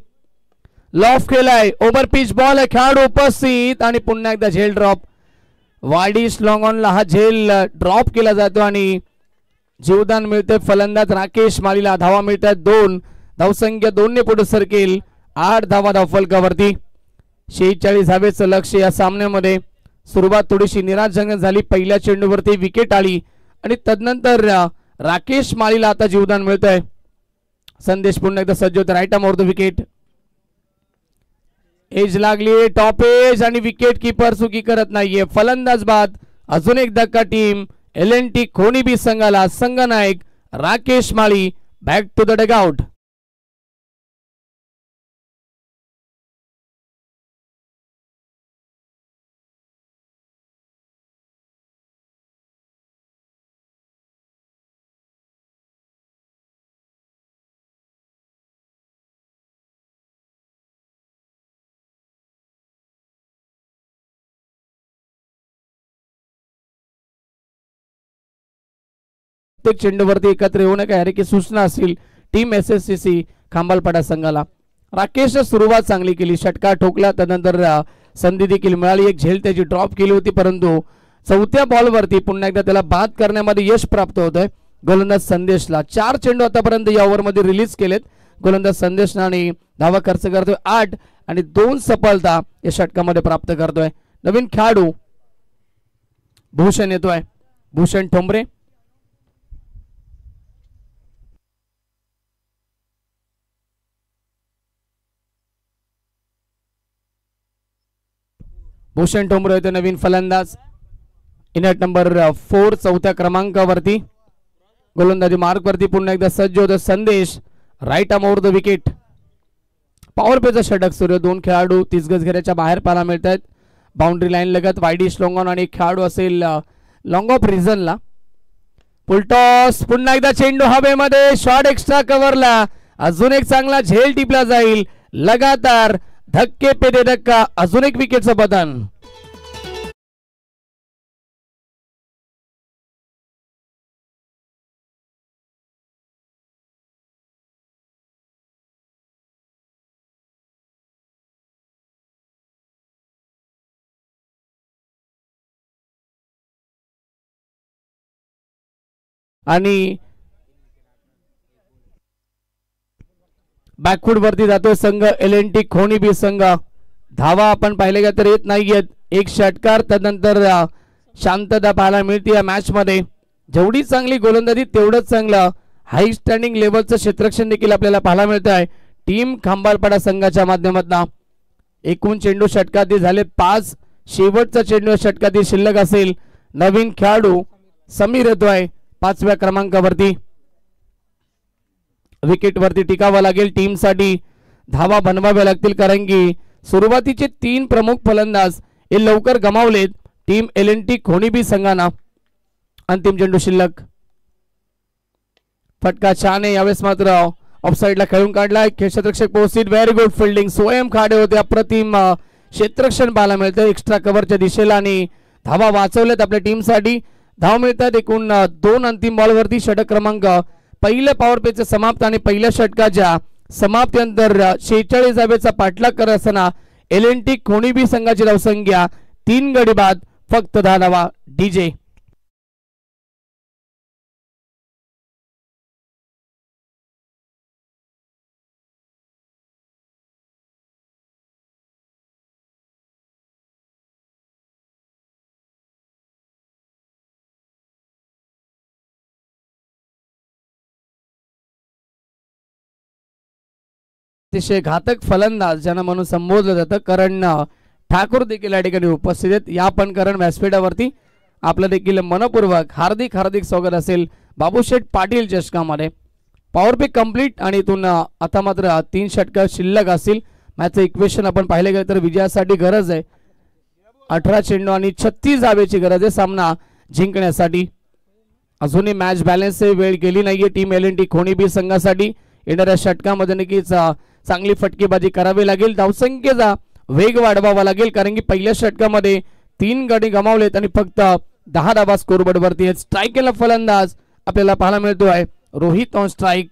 C: लॉफ केलाय. ओव्हर पिच बॉल आहे. खेळाडू उपस्थित आणि पुन्हा एकदा झेल ड्रॉप. वाडीस लॉंग ऑनला हा झेल ड्रॉप केला जातो आणि जीवदान मिळते फलंदाज राकेश मालीला. धावा मिळतात 2. धावसंख्या 2 ने पुढे सरकेल. 8 धावा धावफलकावरती. 46 धावेचं लक्ष या सामन्यामध्ये. सुरुवात थोडीशी निराशाजनक झाली. पहिल्या चेंडूवरती विकेट आली आणि तदनंतर राकेश माळीला आता जीवदान मिळतंय. संदेश पुन्हा एकदा सज्ज होते. Right arm over the wicket. Edge लागली. टॉप एज आणि विकेट किपर चुकी करत नाहीये. फलंदाज बाद. अजून एक धक्का टीम LNT खोणी बी संघाला. संघनायक राकेश माळी बॅक टू द डगआउट. प्रत्येक चेंडूवरती एकत्र येऊ नका याची सूचना असेल टीम SSCC खांबालपाडा संघाला. राकेशने सुरुवात चांगली केली. षटकार ठोकला. त्यानंतर संधी देखील मिळाली. एक झेल त्याची ड्रॉप केली होती परंतु चौथ्या बॉलवरती पुन्हा एकदा त्याला बाद करण्यामध्ये यश प्राप्त होतंय गोलंदाज संदेशला. 4 चेंडू आतापर्यंत या ओव्हरमध्ये रिलीज केलेत गोलंदाज संदेशने आणि धावा खर्च करतोय 8 आणि 2 सफलता या षटकामध्ये प्राप्त करतोय. नवीन खेळाडू भूषण येतोय. भूषण ठोंबरे. भूषण ठोंबरे होते नवीन फलंदाज. इनट नंबर 4 चौथ्या क्रमांकावरती. गोलंदाजी मार्क वरती पुन्हा एकदा सज्ज होतो Sandesh. Right arm over the wicket. Power प्लेचं षटक सुरू. 2 खेळाडू 30 गज घेऱ्याच्या बाहेर पाहायला मिळत आहेत. बाउंड्री लाईन लगत वाईडिश लॉंग ऑन आणि खेळाडू असेल लॉंग ऑफ रिझनला. फुलटॉस पुन्हा एकदा चेंडू हवेमध्ये. शॉट एक्स्ट्रा कव्हरला. अजून एक चांगला झेल टिपला जाईल. लगातार धक्के पे दे धक्का. अजून एक विकेटचं बदन. आणि बॅकफूट वरती जातो संघ LNT खोणी बी संघ. धावा आपण पाहिले गेलं तर येत नाहीयेत. एक षटकार त्यानंतर शांतता पाहायला मिळते या मॅच मध्ये. जेवढी चांगली गोलंदाजी तेवढंच चांगलं हाय स्टँडिंग लेवलचं क्षेत्ररक्षण देखील आपल्याला पाहायला मिळत आहे टीम खंबाळपाडा संघाच्या माध्यमातून. एकूण चेंडू षटकातील झाले 5. शेवटचा चेंडू षटकातील शिल्लक असेल. नवीन खेळाडू समीर येतोय 5व्या क्रमांकावरती. विकेट वरती टिकावं लागेल टीमसाठी. धावा बनवाव्या लागतील कारण की सुरुवातीचे 3 प्रमुख फलंदाज हे लवकर गमावलेत टीम LNT खोणीबी संघानं. अंतिम चेंडू शिल्लक. फटका छान आहे यावेळेस मात्र ऑफसाईडला खेळून काढलाय. क्षेत्ररक्षक पोहोचतील. Very good fielding. स्वयं खाडे होते. अप्रतिम क्षेत्ररक्षण पाहायला मिळतं एक्स्ट्रा कव्हरच्या दिशेला आणि धावा वाचवल्यात आपल्या टीमसाठी. धाव मिळतात एकूण 2 अंतिम बॉलवरती. षटक क्रमांक पहिल्या पॉवर प्लेचं समाप्त आणि पहिल्या षटकाच्या समाप्तीनंतर 46 धावेचा पाठलाग करत असताना LNT खोणीबी संघाची धावसंख्या 3 गडी बाद फक्त 10 धावा. DJ अतिशय घातक फलंदाज ज्यांना म्हणून संबोधलं जातं करण ठाकूर देखील या ठिकाणी उपस्थित आहेत. या पण करण व्यासपीठावरती आपलं देखील मनपूर्वक हार्दिक हार्दिक स्वागत असेल बाबूशेठ पाटील चषकामध्ये. पॉवर प्ले कंप्लीट आणि इथून आता मात्र 3 षटक शिल्लक असतील. मॅचचं इक्वेशन आपण पाहिले गेलं तर विजयासाठी गरज आहे 18 चेंडू आणि 36 धावेची गरज आहे सामना जिंकण्यासाठी. अजूनही मॅच बॅलन्स वेळ गेली नाहीये टीम LNT खोणीबी संघासाठी. येणाऱ्या षटकामध्ये नक्कीच चांगली फटकेबाजी करावी लागेल. धावसंख्येचा वेग वाढवावा लागेल कारण की पहिल्या षटकामध्ये 3 गडी गमावलेत आणि फक्त 10 धावा स्कोरबोर्ड वरती आहेत. स्ट्राईक केला फलंदाज आपल्याला पाहायला मिळतोय रोहित ऑन स्ट्राईक.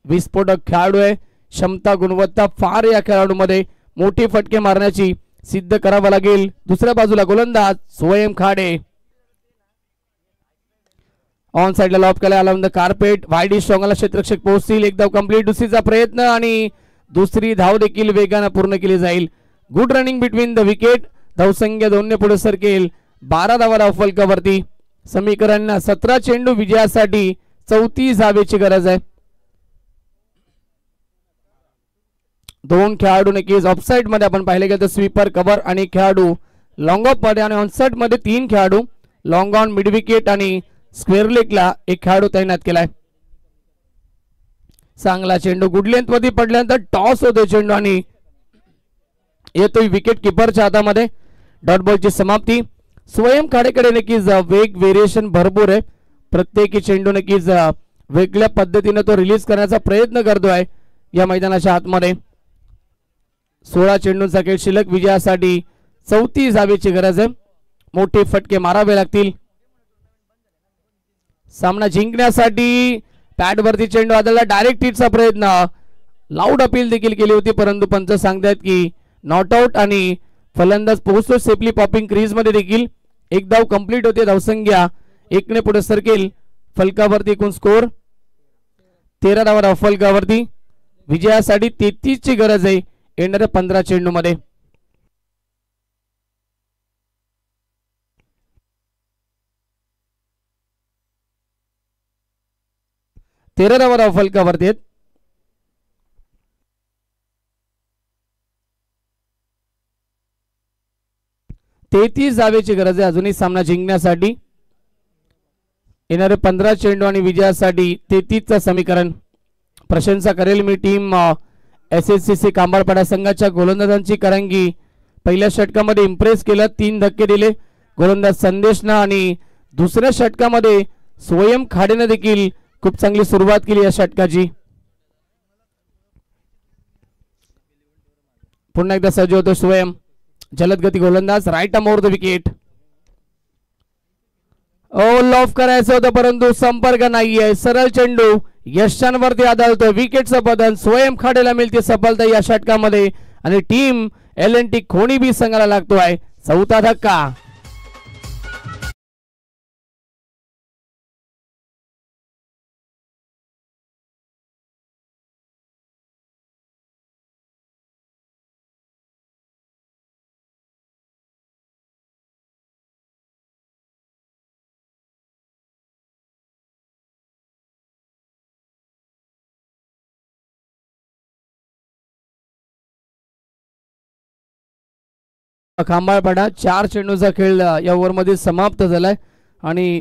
C: विस्फोटक खेळाडू आहे. क्षमता गुणवत्ता फार या खेळाडूमध्ये. मोठी फटके मारण्याची सिद्ध करावं लागेल. दुसऱ्या बाजूला गोलंदाज स्वयं खाडे ऑन साइडला लॉब केला आला कार्पेट. वाईड स्ट्रॉंगला क्षेत्ररक्षक पोहोचतील. एक धाव कंप्लीट. दुसरीचा प्रयत्न आणि दुसरी धाव देखील वेगाने पूर्ण केली जाईल. Good running between the wicket. धावसंख्या 2 ने पुढे सरकेल. 12 धावा धाव फलकावरती. समीकरण 17 चेंडू विजयासाठी 34 धावेची गरज आहे. 2 खेळाडू नक्कीच ऑफसाइड मध्ये आपण पाहिले गेलं तर स्वीपर कव्हर आणि खेळाडू लॉंग ऑफ मध्ये आणि ऑनसाइड मध्ये 3 खेळाडू लॉंग ऑन मिड विकेट आणि स्क्वेअर लेगला एक खेळाडू तैनात केलाय. चांगला चेंडू गुड लेंथ मध्ये पडल्यानंतर टॉस होतोय चेंडू आणि येतोय विकेट किपरच्या हातामध्ये. डॉट बॉलची समाप्ती. स्वयं खाडेकडे नक्कीच वेग व्हेरिएशन भरपूर आहे. प्रत्येकी चेंडू नक्कीच वेगळ्या पद्धतीने तो रिलीज करण्याचा प्रयत्न करतोय या मैदानाच्या आतमध्ये. 16 चेंडूंचा खेळ शिल्लक. विजयासाठी 34 धावेची गरज आहे. मोठे फटके मारावे लागतील. सामना जिंकण्यासाठी पॅड वरती चेंडू आदळला. डायरेक्ट हिटचा प्रयत्न. लाऊड अपील देखील केली होती परंतु पंच सांगतायत की नॉट आउट आणि फलंदाज पोहोचतो सेफली पॉपिंग क्रीज मध्ये देखील. एक धाव कंप्लीट होते. धावसंख्या 1 ने पुढे सरकेल. फलकावरती एकूण स्कोर 13 धावा धाव फलकावरती. विजयासाठी 33 ची गरज आहे येणाऱ्या 15 चेंडू मध्ये. तेरा धावा धाव फलकावरती आहेत. तेहतीस धावेची गरज आहे अजूनही सामना जिंकण्यासाठी. येणारे 15 चेंडू आणि विजयासाठी 33चं समीकरण. प्रशंसा करेल मी टीम SSCC कांबारपाडा संघाच्या गोलंदाजांची कारण की पहिल्या षटकामध्ये इम्प्रेस केलं. 3 धक्के दिले गोलंदाज संदेशनं आणि दुसऱ्या षटकामध्ये स्वयं खाडेने देखील खूप चांगली सुरुवात केली या षटकाची. पुन्हा एकदा सज्ज होतो स्वयं. जलद गती गोलंदाज right arm over the wicket. Loft करायचं होतं परंतु संपर्क नाहीये. सरळ चेंडू यशांवरती आदळतो. विकेटचं पतन. स्वयं खाडेला मिळते सफलता या षटकामध्ये आणि टीम LNT खोणीबी संघाला लागतोय 4था धक्का. खांबाळपाडा 4 चेंडूचा खेळ या ओव्हरमध्ये समाप्त झालाय आणि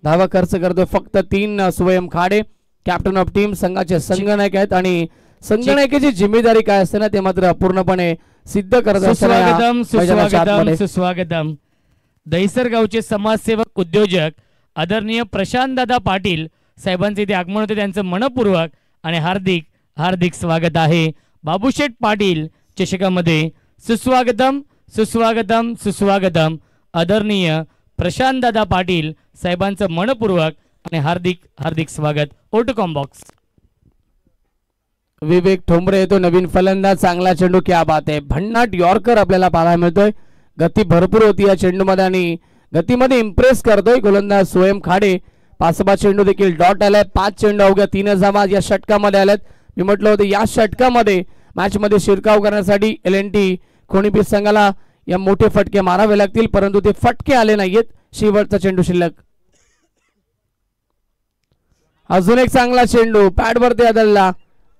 C: धावा खर्च करतोय फक्त 3 स्वयं खाडे कॅप्टन ऑफ टीम संघाचे संगनायक आहेत आणि संगनायकाची जिम्मेदारी काय असते ना ते मात्र पूर्णपणे सिद्ध करत
A: सुस्वागतम सुस्वागतम सुस्वागतम. दहिसर गावचे समाजसेवक उद्योजक आदरणीय प्रशांत दादा पाटील साहेबांचे इथे आगमन होते त्यांचं मनपूर्वक आणि हार्दिक हार्दिक स्वागत आहे. बाबूशेठ पाटील चषकामध्ये सुस्वागतम सुस्वागतम सुस्वागतम. आदरणीय प्रशांत दादा पाटील साहेबांचं मनपूर्वक आणि हार्दिक हार्दिक स्वागत. ओटू कॉम्बॉक्स.
C: विवेक ठोंबरे येतो नवीन फलंदाज चांगला चेंडू क्या बात आहे. भन्नाट यॉर्कर आपल्याला पाहायला मिळतोय. गती भरपूर होती या चेंडूमध्ये आणि गतीमध्ये इम्प्रेस करतोय गोलंदाज स्वयं खाडे. 5 चेंडू देखील डॉट आलाय. 5 चेंडू अवघ्या 3 धावा या षटकामध्ये आल्यात. मी म्हटलं होतं या षटकामध्ये मॅच मध्ये शिरकाव करण्यासाठी LNT खोणीपीर संघाला या मोठे फटके मारावे लागतील परंतु ते फटके आले नाहीयेत. शेवटचा चेंडू शिल्लक. अजून एक चांगला चेंडू पॅड वरती आदळला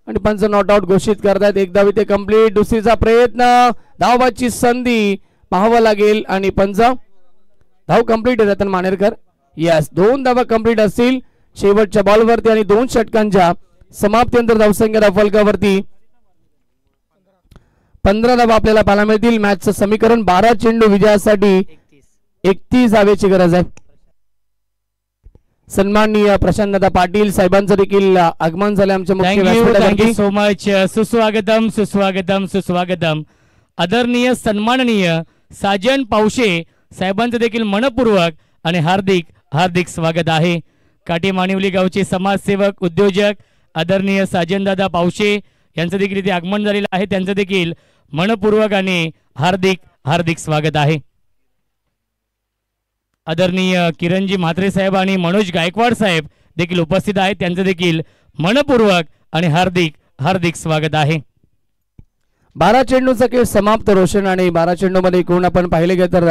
C: आणि पंच नॉट आउट घोषित करतात. एक धाव इथे कंप्लीट. दुसरीचा प्रयत्न धावबाची संधी पाहावं लागेल आणि पंच धाव कंप्लीट रतन मानेरकर. यस 2 धावा कंप्लीट असतील शेवटच्या बॉलवरती आणि 2 षटकांच्या समाप्तीनंतर धावसंख्या फलकावरती 15 धावा आपल्याला पाहायला मिळतील. मॅचचं समीकरण 12 चेंडू विजयासाठी 31 धावेची गरज आहे. सन्माननीय प्रशांतदादा पाटील साहेबांचं देखील आगमन झालं आमच्या मुख्य
A: व्यासपीठावरती. Thank you so much. सुस्वागतम सुस्वागतम सुस्वागतम. आदरणीय सन्माननीय साजन पावशे साहेबांचं देखील मनपूर्वक आणि हार्दिक हार्दिक स्वागत आहे. काटे मानिवली गावचे समाजसेवक उद्योजक आदरणीय साजनदादा पावशे यांचं देखील इथे आगमन झालेलं आहे. त्यांचं देखील मनपूर्वक आणि हार्दिक हार्दिक स्वागत आहे. आदरणीय किरणजी म्हात्रे साहेब आणि मनोज गायकवाड साहेब देखील उपस्थित आहेत. त्यांचं देखील मनपूर्वक आणि हार्दिक हार्दिक स्वागत आहे.
C: 12 चेंडूचा खेळ समाप्त रोशन आणि 12 चेंडू मध्ये एकूण आपण पाहिले गेले तर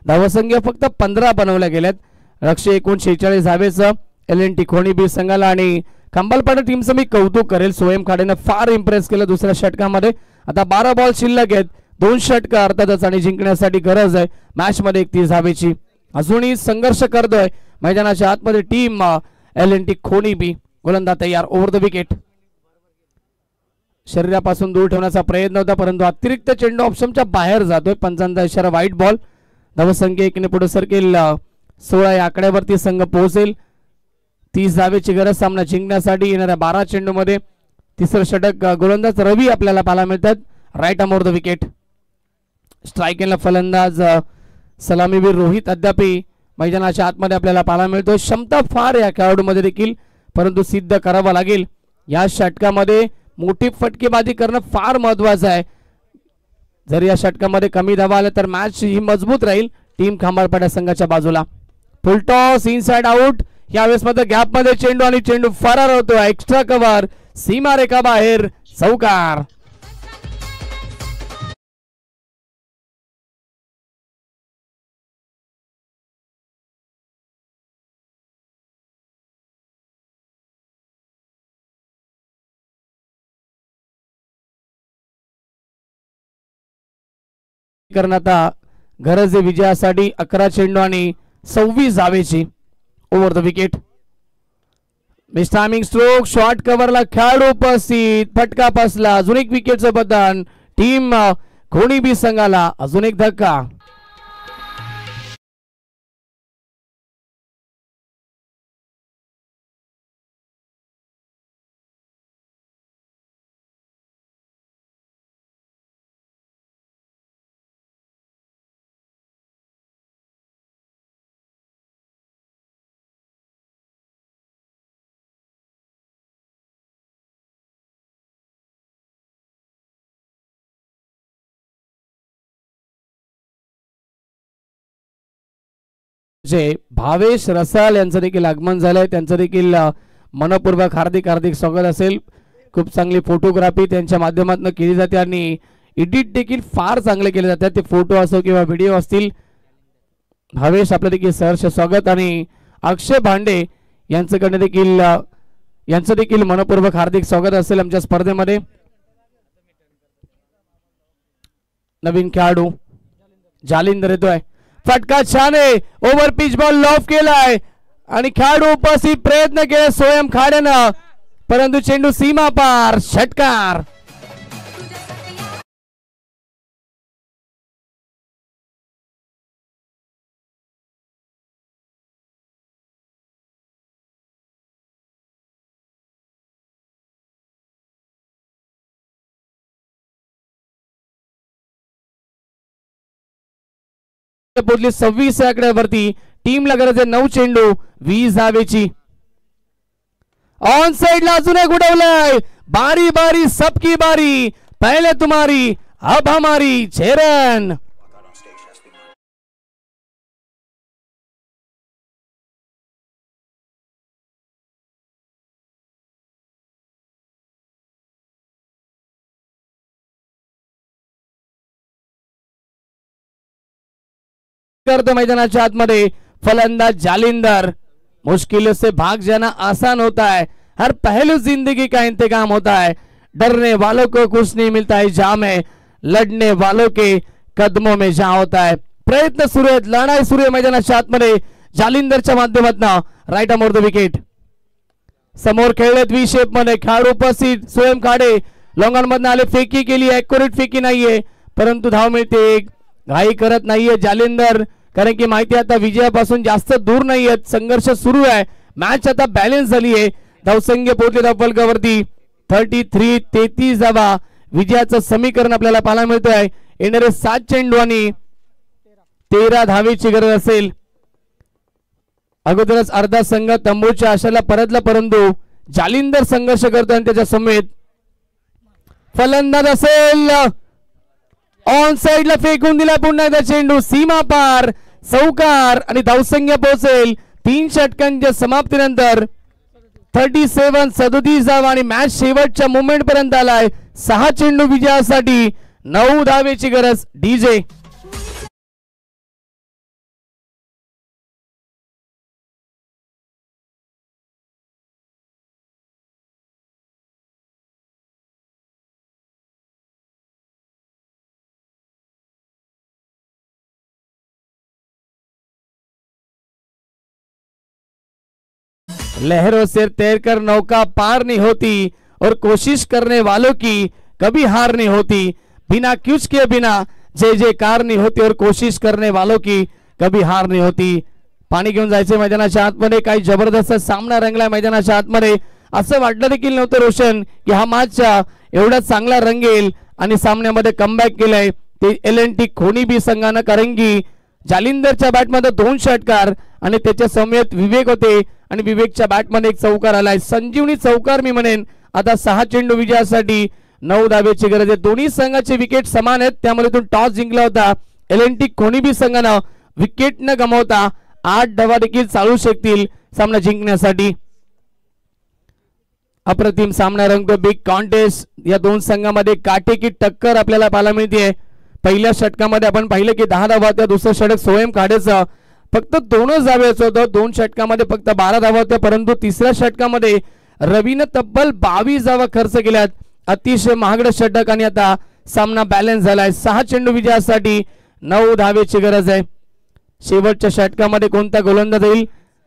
C: धावसंख्या फक्त 15 बनवल्या गेल्यात. लक्ष्य एकूण 46 धावेचं LNT खोणीपीर संघाला आणि खंबालपाडा टीमचं मी कौतुक करेल. स्वयं खाडेनं फार इम्प्रेस केलं दुसऱ्या षटकामध्ये. आता 12 बॉल शिल्लक आहेत. 2 षटक अर्थातच आणि जिंकण्यासाठी गरज आहे मॅच मध्ये 31 धावेची. अजूनही संघर्ष करतोय मैदानाच्या आतमध्ये टीम LNT खोणीपीर. गोलंदाज तयार. Over the wicket. शरीरापासून दूर ठेवण्याचा प्रयत्न होता परंतु अतिरिक्त चेंडू ऑप्शनच्या बाहेर जातोय. पंचांचा इशारा वाईट बॉल. धावसंख्या 1 ने पुढे सरकेल. 16 या आकड्यावरती संघ पोहोचेल. 30 धावेची गरज सामना जिंकण्यासाठी. येणाऱ्या 12 चेंडू मध्ये तिसरं षटक गोलंदाज रवी आपल्याला पाहायला मिळतात. Right arm over the wicket. Strike फलंदाज सलामीवीर रोहित अद्याप मैदानाच्या आतमध्ये आपल्याला पाहायला मिळतोय. क्षमता फार या खेळाडूमध्ये देखील परंतु सिद्ध करावं लागेल. या षटकामध्ये मोठी फटकेबाजी करणं फार महत्वाचं आहे. जर या षटकामध्ये कमी धावा आल्या तर मॅच ही मजबूत राहील टीम खांबाळपाडा संघाच्या बाजूला. फुल टॉस इनसाइड आउट. यावेळेस मध्ये गॅप मध्ये चेंडू आणि चेंडू फरार होतो. एक्स्ट्रा कव्हर सीमा रेखा बाहेर. चौकार. आता गरज आहे विजयासाठी. 11 चेंडू आणि 26 धावेची. Over the wicket. Miss timing stroke. Short कव्हरला खेळाडू उपस्थित. फटका फसला. अजून एक विकेटचं बदल. टीम खोणीपीर संघाला अजून एक धक्का. भावेश रसाल यांचं देखील आगमन झालंय. त्यांचं देखील मनपूर्वक हार्दिक हार्दिक स्वागत असेल. खूप चांगली फोटोग्राफी त्यांच्या माध्यमातून केली जाते आणि एडिट देखील फार चांगले केले जातात. ते फोटो असो किंवा व्हिडिओ असतील. भावेश आपलं देखील सहर्ष स्वागत आणि अक्षय भांडे यांच्याकडे देखील मनपूर्वक हार्दिक स्वागत असेल आमच्या स्पर्धेमध्ये. नवीन खेळाडू जालिंदर येतोय, फटका छान आहे, ओव्हर पिच बॉल लॉफ केलाय आणि खेळाडू उपस्थित प्रयत्न केले सोयम खाड्यानं, परंतु चेंडू सीमा पार, षटकार. पोचली 26 आकड्यावरती. टीमला गरज आहे 9 चेंडू 20 धावेची. ऑन साइडला अजून एक उडवलंय, बारी बारी सबकी बारी, पहले तुम्हारी अब हमारी, चेरन. करतो मैदानाच्या आतमध्ये फलंदाज जालिंदर. मुश्किलों से भाग जाना आसान होता है, हर पहलू जिंदगी का इंतकाम होता है, डरने वालों को कुछ नहीं मिलता है जाम है, लढणे वालों के कदमों में जा होता है. प्रयत्न सुरू आहेत, लढाई सुरू आहे मैदानाच्या आतमध्ये. जालिंदरच्या माध्यमातून राईट अमोर द विकेट. समोर खेळलेत व्ही शेप मध्ये खेळाडू उपस्थित सोयम खाडे. लॉंगॉन मधून आले, फेकी केली, ॲक्युरेट फेकी नाहीये, परंतु धाव मिळते. घाई करत नाहीये जालिंदर, कारण की माहिती आता विजयापासून जास्त दूर नाहीयेत. संघर्ष सुरू आहे, मॅच आता बॅलन्स झाली आहे. धावसंख्या पोहोचले धाव फलकावरती 33 धावा. विजयाचं समीकरण आपल्याला पाहायला मिळतंय. येणारे 7 चेंडू आणि 13 धावेची गरज असेल. अगोदरच अर्धा संघ तंबूच्या आशाला परतला, परंतु जालिंदर संघर्ष करतोय आणि त्याच्या समेत फलंदाज असेल. ऑन साइडला फेकून दिला पुन्हा एकदा चेंडू, सीमा पार, चौकार आणि धावसंख्या पोहोचेल 3 षटकांच्या समाप्तीनंतर 37 धावा आणि मॅच शेवटच्या मोमेंट पर्यंत आलाय. 6 चेंडू विजयासाठी 9 धावेची गरज. डीजे लहरों से तैरकर नौका पार नहीं होती और कोशिश करने वालों की कभी हार नहीं होती. बिना क्यूच के बिना जय जयकार नहीं होती और कोशिश करने वालों की कभी हार नहीं होती. पाणी घेऊन जायचे मैदानाच्या आतमध्ये. काही जबरदस्त सामना रंगलाय मैदानाच्या आतमध्ये. असं वाटलं देखील नव्हतं रोशन की हा मॅच एवढा चांगला रंगेल आणि सामन्यामध्ये कमबॅक केलंय ते LNT खोनी बी संघानं, कारण की जालिंदरच्या बॅटमध्ये 2 षटकार आणि त्याच्या समेत विवेक होते आणि विवेकच्या बॅटमध्ये 1 चौकार आलाय. संजीवनी चौकार मी म्हणेन. आता 6 चेंडू विजयासाठी 9 धावेची गरज आहे. दोन्ही संघाचे विकेट समान आहेत, त्यामुळे तो टॉस जिंकला होता. LNT खोनीबी संघानं विकेट न गमावता 8 धावा देखील चालू शकतील सामना जिंकण्यासाठी. अप्रतिम सामना रंगतो. Big contest. या 2 संघामध्ये काटेकी टक्कर आपल्याला पाहायला मिळते. पहिल्या षटकामध्ये आपण पाहिलं की 10 धावा होत्या. दुसरं षटक सोयम खाडेचं फक्त 2च धावेचं होतं. 2 षटकामध्ये फक्त 12 धावा होत्या, परंतु तिसऱ्या षटकामध्ये रवीनं तब्बल 22 धावा खर्च केल्यात. अतिशय महागडं षटक आणि आता सामना बॅलन्स झालाय. 6 चेंडू विजयासाठी 9 धावेची गरज आहे. शेवटच्या षटकामध्ये कोणता गोलंदाज येईल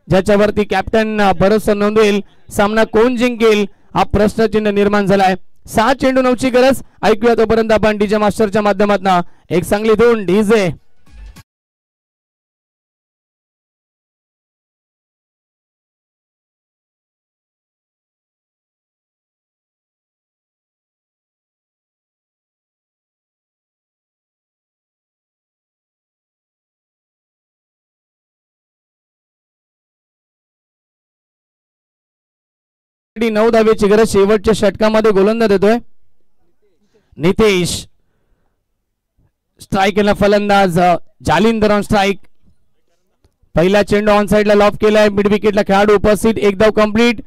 C: ज्याच्यावरती कॅप्टन भरोसा नोंदवेल, सामना कोण जिंकेल हा प्रश्नचिन्ह निर्माण झालाय. 6 चेंडू 9ची गरज. ऐकूया तोपर्यंत आपण डीजे मास्टरच्या माध्यमातून एक चांगली धून. डीजे साठी 9 धावेची गरज. शेवटच्या षटकामध्ये गोलंदाज देतोय नितेश. स्ट्राइक केला फलंदाज जालिंदर ऑन स्ट्राइक. पहिला चेंडू ऑन साइडला लॉफ केलाय. मिड विकेटला खेळाडू उपस्थित. 1 धाव कंप्लीट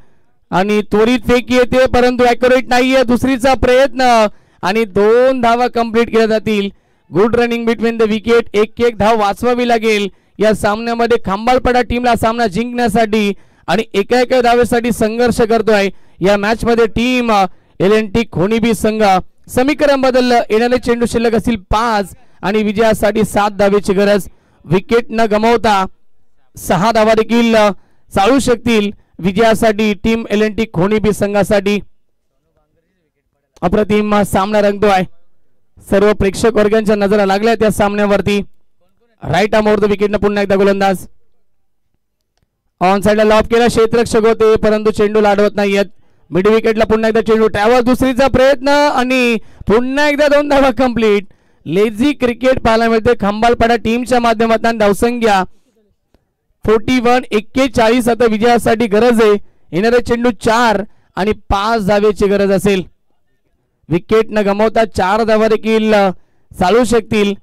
C: आणि त्वरित फेकी येते, परंतु ॲक्युरेट नाहीये. दुसरीचा प्रयत्न आणि 2 धावा कंप्लीट केल्या जातील. Good running between the wicket. 1-1 धाव वाचवावी लागेल या सामन्यामध्ये. खांबाळपडा टीमला सामना जिंकण्यासाठी आणि एका धावेसाठी संघर्ष करतोय. या मॅच मध्ये टीम LNT खोनीबी संघ समीकरण बदललं. येणारे चेंडू शिल्लक असतील 5 आणि विजयासाठी 7 धावेची गरज. विकेट न गमावता 6 धावा देखील चालू शकतील विजयासाठी टीम LNT खोणीबी संघासाठी. अप्रतिम सामना रंगतो आहे. सर्व प्रेक्षक वर्गांच्या नजरा लागल्या त्या सामन्यावरती. राईट आर्मवर विकेटनं पुन्हा एकदा गोलंदाज. ऑन साइडला लॉब केला, क्षेत्ररक्षक होते परंतु चेंडू लाडवत नाहीयेत. मिड विकेटला पुन्हा एकदा चेंडू ट्रॅव्हल, दुसरीचा प्रयत्न आणि पुन्हा एकदा 2 धावा कंप्लीट. लेझी क्रिकेट पाहायला मिळते खंबालपाडा टीमच्या माध्यमातून. धावसंख्या 41-41. आता विजयासाठी गरज आहे. येणारे चेंडू 4 आणि 5 धावेची गरज असेल. विकेट न गमावता 4 धावा देखील चालू शकतील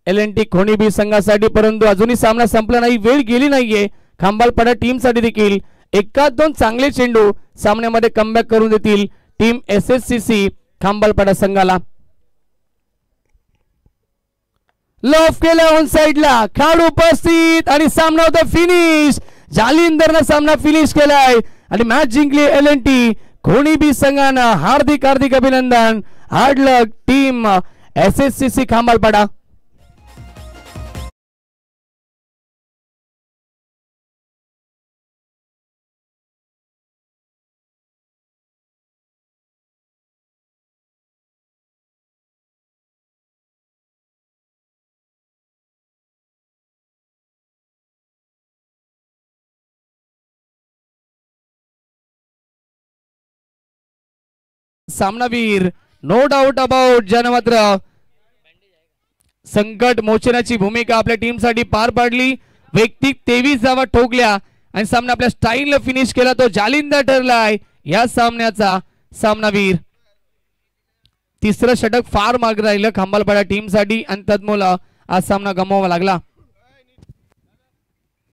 C: LNT खोणीबी संघासाठी. परंतु अजूनही सामना संपला नाही, वेळ गेली नाहीये. खंबालपाडा टीम साठी देखील एकाच 2 चांगले चेंडू सामन्यामध्ये कमबॅक करून देतील टीम SSCC खंबालपाडा संघाला. लॉफ केला ऑन साइडला, खेळाडू उपस्थित आणि सामना होता फिनिश. जालिंदरनं सामना फिनिश केलाय आणि मॅच जिंकली LNT खोणीबी संघानं. हार्दिक हार्दिक अभिनंदन. हार्ड लक टीम SSCC खंबालपाडा. सामनावीर नो डाऊट अबाउट ज्यानं मात्र संकट मोचनाची भूमिका आपल्या टीमसाठी पार पाडली. वैयक्तिक 23 धावा ठोकल्या आणि सामना आपल्या स्टाईलला फिनिश केला तो जालिंदर ठरलाय या सामन्याचा सामनावीर. तिसरं षटक फार मागे राहिलं खंबालपाडा टीमसाठी आणि तद्मूळ आज सामना गमवावा लागला.